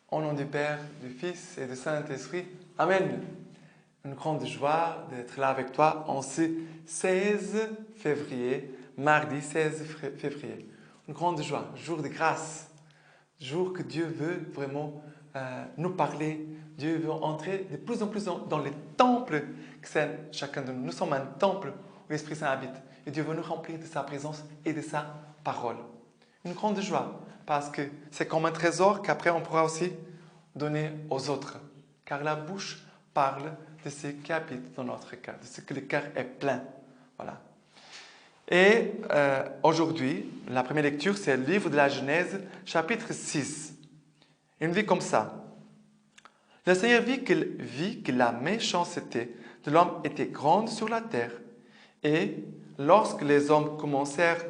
Au nom du Père, du Fils et du Saint-Esprit. Amen. Une grande joie d'être là avec toi en ce 16 février, mardi 16 février. Une grande joie, jour de grâce, jour que Dieu veut vraiment nous parler. Dieu veut entrer de plus en plus dans les temples que c'est chacun de nous. Nous sommes un temple où l'Esprit Saint habite. Et Dieu veut nous remplir de sa présence et de sa parole. Une grande joie, parce que c'est comme un trésor qu'après on pourra aussi donner aux autres. Car la bouche parle de ce qui habite dans notre cœur, de ce que le cœur est plein. Voilà. Et aujourd'hui, la première lecture, c'est le livre de la Genèse, chapitre 6. Il nous dit comme ça. Le Seigneur vit que la méchanceté de l'homme était grande sur la terre. Et lorsque les hommes commencèrent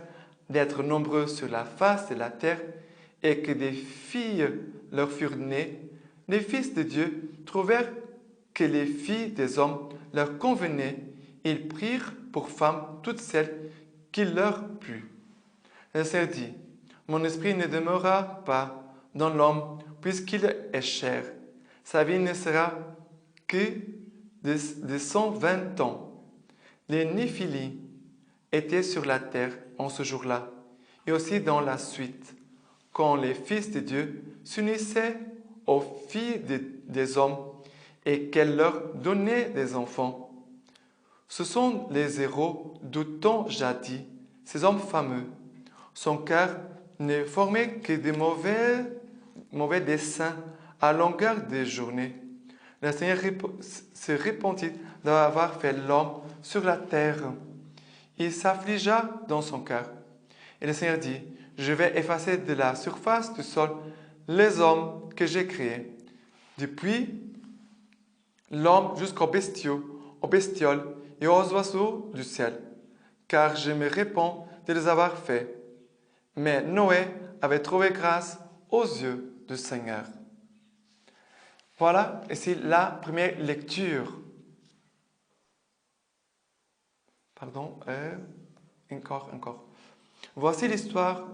d'être nombreux sur la face de la terre et que des filles leur furent nées, les fils de Dieu trouvèrent que les filles des hommes leur convenaient. Ils prirent pour femmes toutes celles qui leur plut. Le Seigneur dit, « Mon esprit ne demeurera pas dans l'homme puisqu'il est chair. Sa vie ne sera que de 120 ans. » Les Néphilim étaient sur la terre en ce jour-là, et aussi dans la suite, quand les fils de Dieu s'unissaient aux filles des hommes et qu'elles leur donnaient des enfants. Ce sont les héros du temps jadis, ces hommes fameux. Son cœur ne formait que de mauvais desseins à longueur des journées. Le Seigneur se repentit d'avoir fait l'homme sur la terre. Il s'affligea dans son cœur. Et le Seigneur dit, « Je vais effacer de la surface du sol les hommes que j'ai créés, depuis l'homme jusqu'aux bestiaux, aux bestioles et aux oiseaux du ciel, car je me répands de les avoir faits. » Mais Noé avait trouvé grâce aux yeux du Seigneur. Voilà, et c'est la première lecture. Pardon, encore. Voici l'histoire.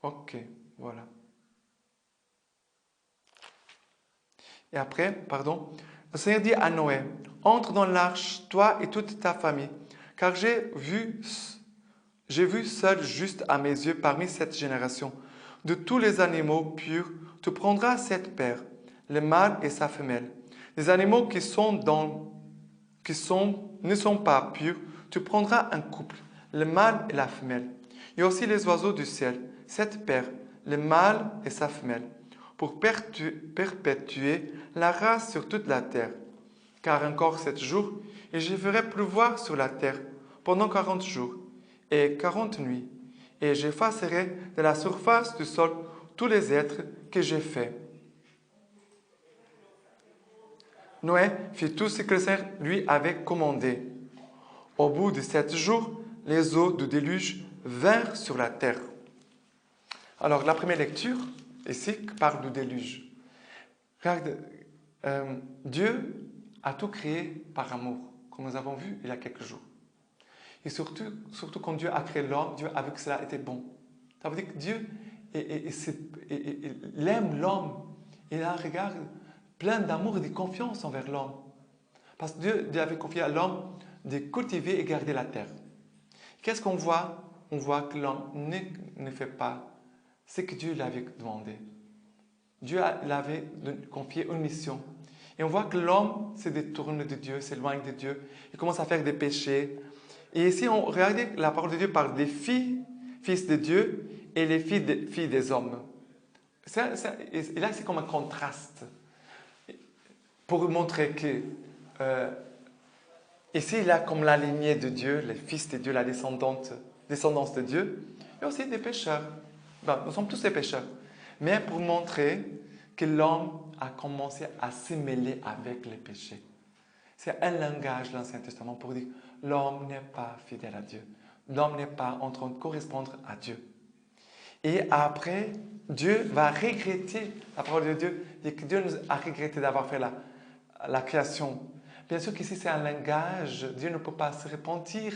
Ok, voilà. Et après, le Seigneur dit à Noé, « Entre dans l'arche, toi et toute ta famille, car j'ai vu seul juste à mes yeux parmi cette génération. De tous les animaux purs, tu prendras 7 paires, le mâle et sa femelle. Les animaux ne sont pas purs, tu prendras un couple, le mâle et la femelle. Et aussi les oiseaux du ciel, 7 paires, le mâle et sa femelle, pour perpétuer la race sur toute la terre. Car encore 7 jours, et je ferai pleuvoir sur la terre pendant 40 jours et 40 nuits, et j'effacerai de la surface du sol tous les êtres que j'ai faits. » Noé fit tout ce que le Seigneur lui avait commandé. Au bout de 7 jours, les eaux du déluge vinrent sur la terre. Alors, la première lecture, ici, parle du déluge. Regarde, Dieu a tout créé par amour, comme nous avons vu il y a quelques jours. Et surtout quand Dieu a créé l'homme, Dieu a vu que cela était bon. Ça veut dire que Dieu il aime l'homme. Il a un regard plein d'amour et de confiance envers l'homme. Parce que Dieu avait confié à l'homme de cultiver et garder la terre. Qu'est-ce qu'on voit? On voit que l'homme ne fait pas ce que Dieu lui avait demandé. Dieu l'avait confié une mission. Et on voit que l'homme se détourne de Dieu, s'éloigne de Dieu. Il commence à faire des péchés. Et ici, on regarde la parole de Dieu parle des filles, fils de Dieu, et les filles des hommes. Et là, c'est comme un contraste. Pour montrer que ici, il y a comme la lignée de Dieu, les fils de Dieu, la descendance de Dieu, et aussi des pécheurs. Nous sommes tous des pécheurs. Mais pour montrer que l'homme a commencé à se mêler avec les péchés. C'est un langage de l'Ancien Testament pour dire que l'homme n'est pas fidèle à Dieu. L'homme n'est pas en train de correspondre à Dieu. Et après, Dieu va regretter, la parole de Dieu dit que Dieu nous a regretté d'avoir fait la création. Bien sûr qu'ici c'est un langage, Dieu ne peut pas se repentir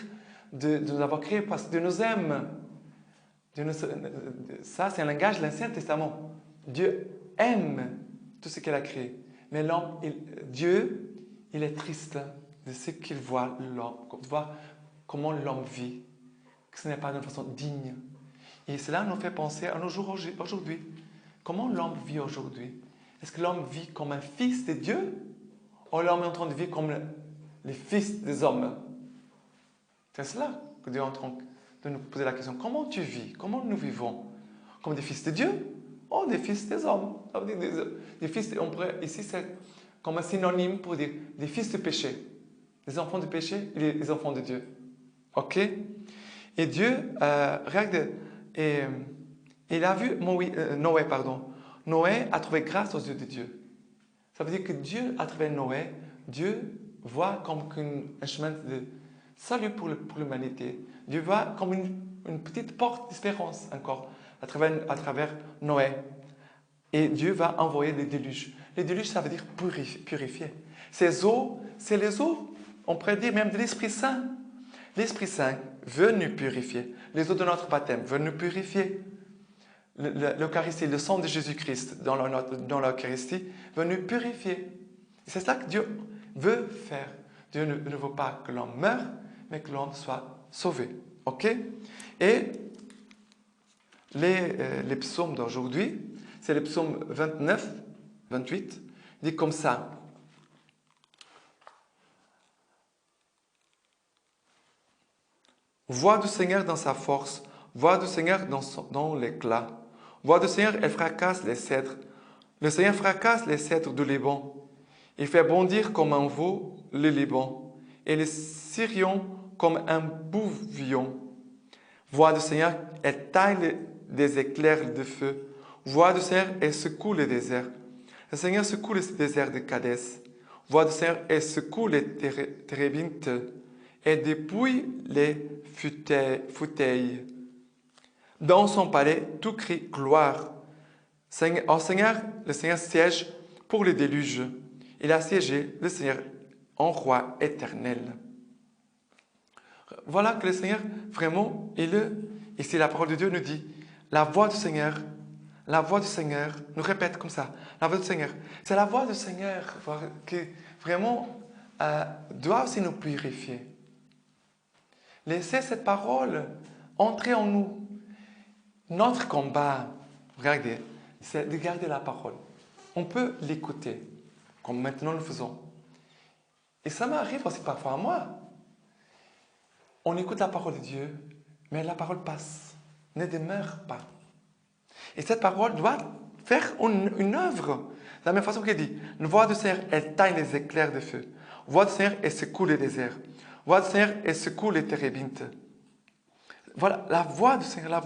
de nous avoir créés parce que Dieu nous aime. Ça, c'est un langage de l'Ancien Testament. Dieu aime tout ce qu'il a créé. Mais Dieu, il est triste de ce qu'il voit, comment l'homme vit, que ce n'est pas d'une façon digne. Et cela nous fait penser à nos jours aujourd'hui. Comment l'homme vit aujourd'hui? Est-ce que l'homme vit comme un fils de Dieu ou l'homme est en train de vivre comme les fils des hommes? C'est cela que Dieu est en train de nous poser la question. Comment tu vis? Comment nous vivons? Comme des fils de Dieu ou des fils des hommes? Des fils, on pourrait, ici, c'est comme un synonyme pour dire des fils de péché. Les enfants de péché et les enfants de Dieu. OK? Et Dieu, regarde, il a vu Noé, pardon. Noé a trouvé grâce aux yeux de Dieu. Ça veut dire que Dieu, à travers Noé, Dieu voit comme un chemin de salut pour l'humanité. Dieu voit comme une petite porte d'espérance encore à travers Noé. Et Dieu va envoyer les déluges. Les déluges, ça veut dire purifier. Ces eaux, c'est les eaux, on pourrait dire même de l'Esprit Saint. L'Esprit Saint veut nous purifier. Les eaux de notre baptême veulent nous purifier. L'Eucharistie, le sang de Jésus-Christ dans l'Eucharistie veut nous purifier. C'est ça que Dieu veut faire. Dieu ne veut pas que l'homme meure, mais que l'homme soit sauvé. OK? Et les psaumes d'aujourd'hui, c'est le psaume 29, 28, il dit comme ça. Voix du Seigneur dans sa force, voix du Seigneur dans l'éclat. Voix du Seigneur, elle fracasse les cèdres. Le Seigneur fracasse les cèdres du Liban. Il fait bondir comme un veau le Liban, et les Syriens comme un bouvillon. Voix du Seigneur, elle taille des éclairs de feu. Voix du Seigneur, elle secoue le désert. Le Seigneur secoue le désert de Cadès. Voix du Seigneur, elle secoue les térébintes et dépouille les fauteuils. Dans son palais, tout crie gloire. Au Seigneur, le Seigneur siège pour le déluge. Il a siégé, le Seigneur, en roi éternel. Voilà que le Seigneur, vraiment, ici la parole de Dieu nous dit, la voix du Seigneur, nous répète comme ça, la voix du Seigneur. C'est la voix du Seigneur qui vraiment doit aussi nous purifier. Laissez cette parole entrer en nous. Notre combat, regardez, c'est de garder la parole. On peut l'écouter, comme maintenant nous faisons. Et ça m'arrive aussi parfois à moi. On écoute la parole de Dieu, mais la parole passe, ne demeure pas. Et cette parole doit faire une œuvre. De la même façon qu'il dit, une voix du Seigneur, elle taille les éclairs de feu. Voix du Seigneur, elle secoue les déserts. Voix du Seigneur, elle secoue les térébintes. Voilà, la voix du Seigneur,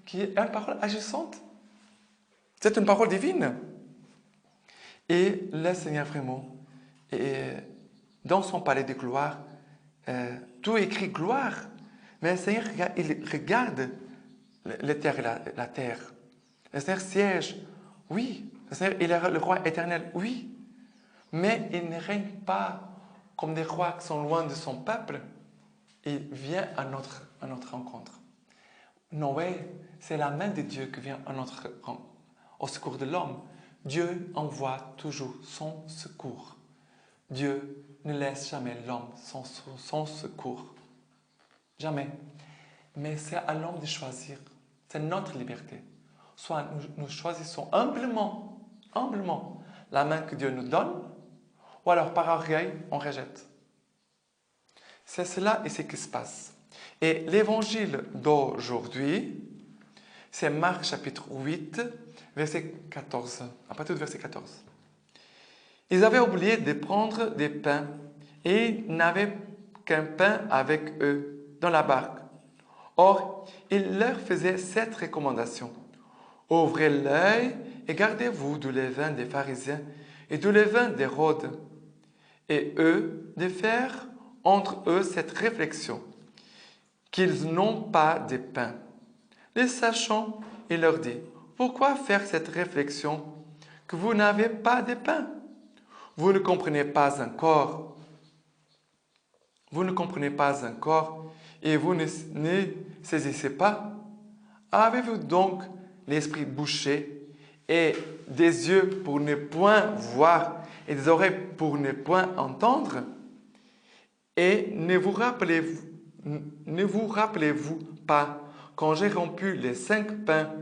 qui est une parole agissante. C'est une parole divine. Et le Seigneur vraiment, dans son palais de gloire, tout écrit gloire. Mais le Seigneur, il regarde la terre. Le Seigneur siège, oui. Le Seigneur, il est le roi éternel, oui. Mais il ne règne pas comme des rois qui sont loin de son peuple. Il vient à notre rencontre. Noé, c'est la main de Dieu qui vient au secours de l'homme. Dieu envoie toujours son secours. Dieu ne laisse jamais l'homme sans secours. Jamais. Mais c'est à l'homme de choisir. C'est notre liberté. Soit nous choisissons humblement la main que Dieu nous donne, ou alors par orgueil, on rejette. C'est cela et ce qui se passe. Et l'évangile d'aujourd'hui, c'est Marc chapitre 8, verset 14. À partir du verset 14. Ils avaient oublié de prendre des pains et n'avaient qu'un pain avec eux dans la barque. Or, il leur faisait cette recommandation. Ouvrez l'œil et gardez-vous du levain des pharisiens et du levain d'Hérode. Et eux, de faire entre eux cette réflexion, qu'ils n'ont pas de pain. Les sachant, il leur dit, pourquoi faire cette réflexion que vous n'avez pas de pain? Vous ne comprenez pas encore. Vous ne comprenez pas encore. et vous ne saisissez pas? Avez-vous donc l'esprit bouché et des yeux pour ne point voir et des oreilles pour ne point entendre? Et ne vous rappelez-vous pas, quand j'ai rompu les 5 pains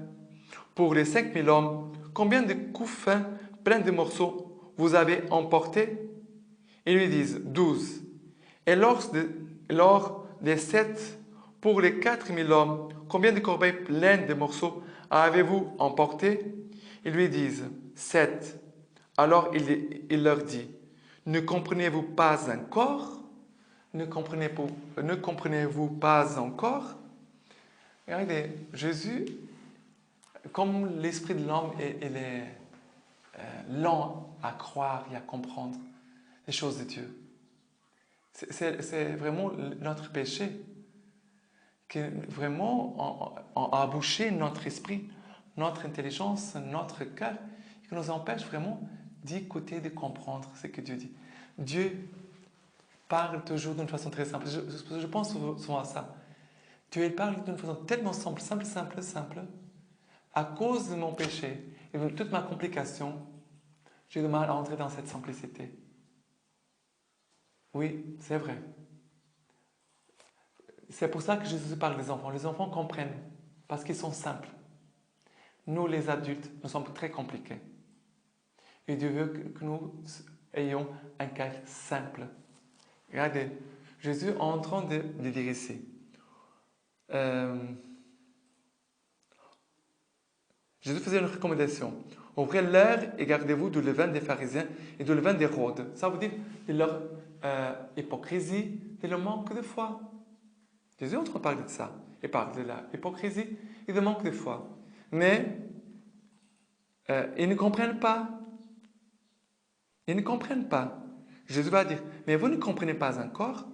pour les 5000 hommes, combien de couffins pleins de morceaux vous avez emportés? Ils lui disent 12. Et lors des 7 pour les 4000 hommes, combien de corbeilles pleines de morceaux avez-vous emportés? Ils lui disent 7. Alors il leur dit, ne comprenez-vous pas encore? Ne comprenez-vous pas encore? Regardez, Jésus, comme l'esprit de l'homme il est lent à croire et à comprendre les choses de Dieu. C'est vraiment notre péché qui vraiment a bouché notre esprit, notre intelligence, notre cœur, et qui nous empêche vraiment d'écouter, de comprendre ce que Dieu dit. Dieu parle toujours d'une façon très simple. Je pense souvent à ça. Dieu il parle d'une façon tellement simple. À cause de mon péché et de toute ma complication, j'ai du mal à entrer dans cette simplicité. Oui, c'est vrai. C'est pour ça que Jésus parle des enfants. Les enfants comprennent parce qu'ils sont simples. Nous, les adultes, nous sommes très compliqués. Et Dieu veut que nous ayons un cœur simple. Regardez, Jésus est en train de dire ici. Jésus faisait une recommandation. Ouvrez l'heure et gardez-vous du levain des pharisiens et du levain d'Hérode. Ça veut dire de leur hypocrisie, de leur manque de foi. Jésus est en train de parler de ça. Il parle de la hypocrisie et de manque de foi. Mais ils ne comprennent pas. Ils ne comprennent pas. Jésus va dire, mais vous ne comprenez pas encore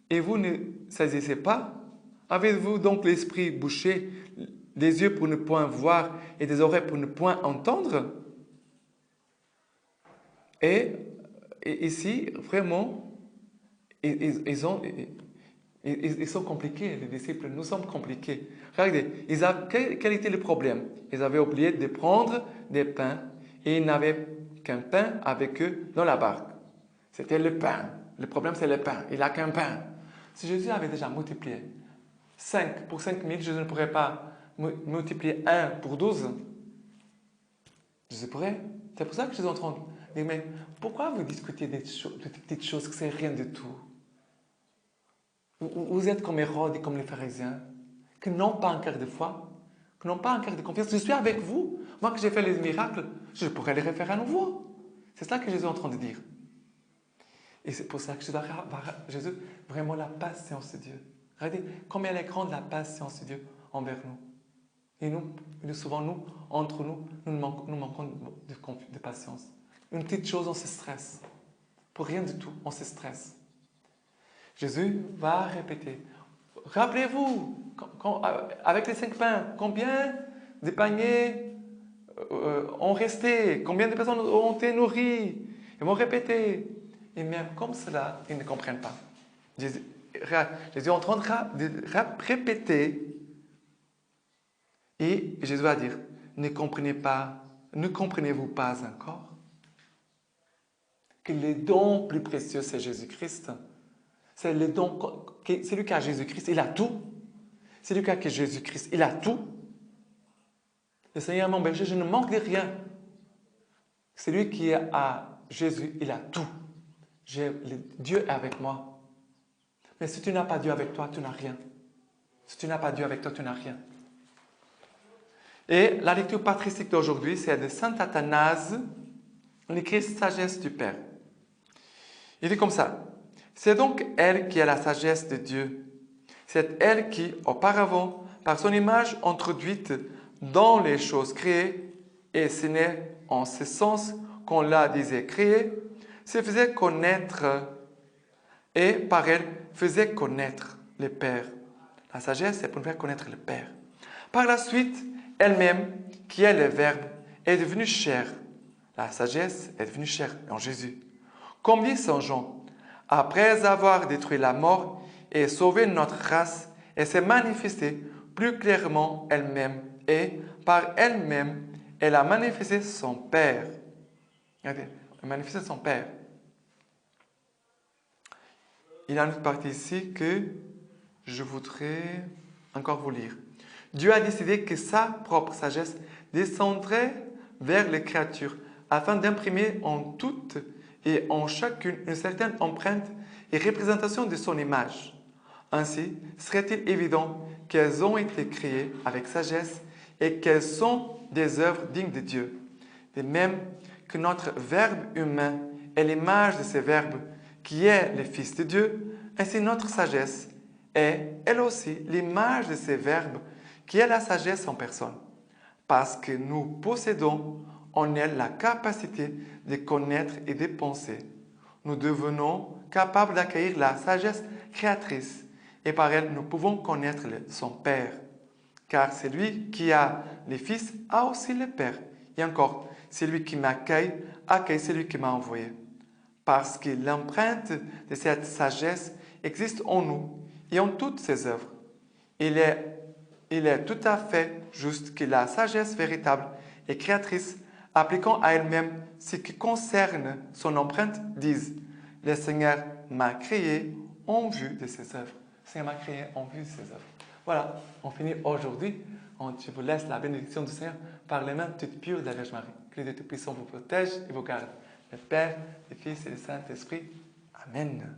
et vous ne saisissez pas. Avez-vous donc l'esprit bouché, des yeux pour ne point voir et des oreilles pour ne point entendre? Et ici, vraiment, ils sont compliqués, les disciples. Nous sommes compliqués. Regardez, quel était le problème? Ils avaient oublié de prendre des pains et ils n'avaient qu'un pain avec eux dans la barque. C'était le pain. Le problème, c'est le pain. Il n'a qu'un pain. Si Jésus avait déjà multiplié 5 pour 5000, Jésus ne pourrait pas multiplier 1 pour 12. Jésus pourrait. C'est pour ça que Jésus est en train de dire, mais pourquoi vous discutez de petites choses que c'est rien du tout? Vous êtes comme Hérode et comme les pharisiens, qui n'ont pas un cœur de foi, qui n'ont pas un cœur de confiance. Je suis avec vous. Moi que j'ai fait les miracles, je pourrais les refaire à nouveau. C'est ça que Jésus est en train de dire. Et c'est pour ça que Jésus, vraiment la patience de Dieu. Regardez combien elle est grande la patience de Dieu envers nous. Et nous souvent, entre nous manquons de patience. Une petite chose, on se stresse. Pour rien du tout, on se stresse. Jésus va répéter. Rappelez-vous, avec les 5 pains, combien de paniers ont resté? Combien de personnes ont été nourries? Ils vont répéter. Et même comme cela, ils ne comprennent pas. Jésus est en train de répéter. Et Jésus va dire, ne comprenez-vous pas encore que le don plus précieux, c'est Jésus-Christ? C'est le don, c'est lui qui a Jésus-Christ, il a tout. C'est lui qui a Jésus-Christ, il a tout. Le Seigneur mon berger, je ne manque de rien. C'est lui qui a Jésus, il a tout. Dieu est avec moi. Mais si tu n'as pas Dieu avec toi, tu n'as rien. Si tu n'as pas Dieu avec toi, tu n'as rien. Et la lecture patristique d'aujourd'hui, c'est de Saint Athanase, on écrit Sagesse du Père. Il dit comme ça. C'est donc elle qui a la sagesse de Dieu. C'est elle qui, auparavant, par son image introduite dans les choses créées, et ce n'est en ce sens qu'on la disait créée, se faisait connaître et par elle faisait connaître le Père. La sagesse, c'est pour nous faire connaître le Père. Par la suite, elle-même, qui est le Verbe, est devenue chair. La sagesse est devenue chair en Jésus. Comme dit Saint Jean, après avoir détruit la mort et sauvé notre race, et s'est manifestée plus clairement elle-même et par elle-même, elle a manifesté son Père. Regardez, elle a manifesté son Père. Il y a une autre partie ici que je voudrais encore vous lire. Dieu a décidé que sa propre sagesse descendrait vers les créatures afin d'imprimer en toutes et en chacune une certaine empreinte et représentation de son image. Ainsi, serait-il évident qu'elles ont été créées avec sagesse et qu'elles sont des œuvres dignes de Dieu. De même que notre Verbe humain est l'image de ce Verbe qui est le Fils de Dieu, ainsi notre sagesse est, elle aussi, l'image de ce Verbe qui est la sagesse en personne. Parce que nous possédons en elle la capacité de connaître et de penser. Nous devenons capables d'accueillir la sagesse créatrice et par elle nous pouvons connaître son Père. Car celui qui a le Fils a aussi le Père. Et encore, celui qui m'accueille accueille celui qui m'a envoyé. Parce que l'empreinte de cette sagesse existe en nous et en toutes ses œuvres. Il est tout à fait juste que la sagesse véritable et créatrice, appliquant à elle-même ce qui concerne son empreinte, dise « Le Seigneur m'a créé en vue de ses œuvres. » Le Seigneur m'a créé en vue de ses œuvres. Voilà, on finit aujourd'hui. Je vous laisse la bénédiction du Seigneur par les mains toutes pures de la Vierge Marie. Que le Dieu Tout-Puissant vous protège et vous garde. Le Père, le Fils et le Saint-Esprit. Amen.